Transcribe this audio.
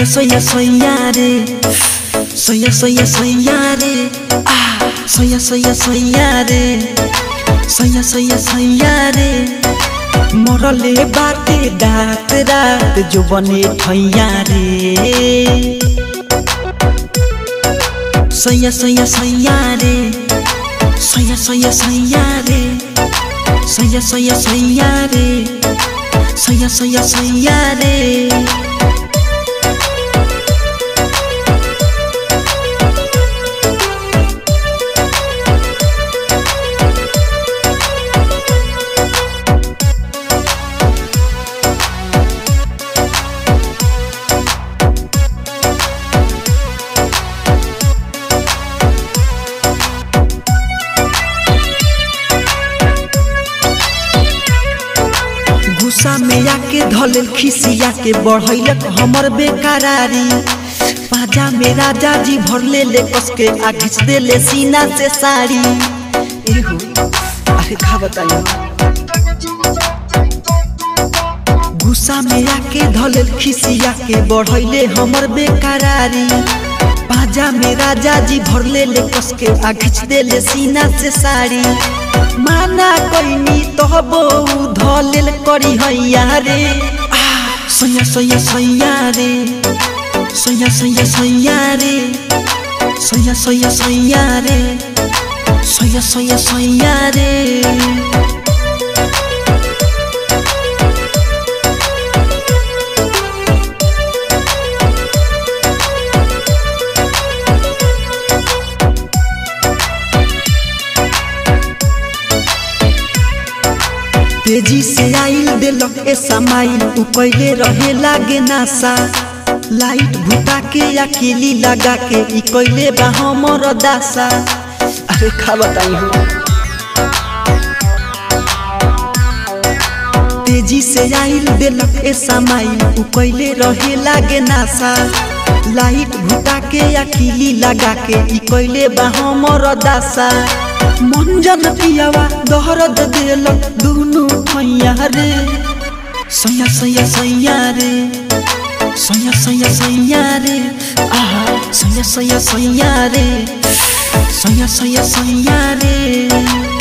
soya soya re, soya soya soya re, soya soya soya re, soya soya soya re। मरले बाटे दात रात जो बने ठैया रे, सोया सोया सोया रे, सोया सोया सोया रे, सोया सोया सोया रे, सोया सोया सोया रे। गुस्सा में आके धलेल खिसिया के बढ़ैलक हमर बेकरारी, पाजा में राजा जी भरले ले कस के आ घिच देले सीना से साड़ी। एहो अरे का बताइए, गुस्सा में आके धलेल खिसिया के बढ़ैले हमर बेकरारी, पाजा में राजा जी भरले ले कस के आ घिच देले सीना से साड़ी। माना कइनी तहबो धलेल करी हैया रे, सोया सोया सोया रे, सोया सोया सोया रे, सोया सोया सोया रे, सोया सोया सोया रे। तेजी से आइल देलक ए समाइल उ कैले रहे लागे नासा, लाइट भुता के या किली लगा के ई कैले बा हमर दासा। अरे का बताई हो, तेजी से आइल देलक ए समाइल उ कैले रहे लागे नासा, लाइट भुता के या किली लगा के ई कैले बा हमर दासा। मंजन पियावा दहरद देलक दुनु ठैया रे, सोया सोया सोया रे, सोया सोया सोया रे, सोया सोया सोया रे, सोया सोया सोया रे।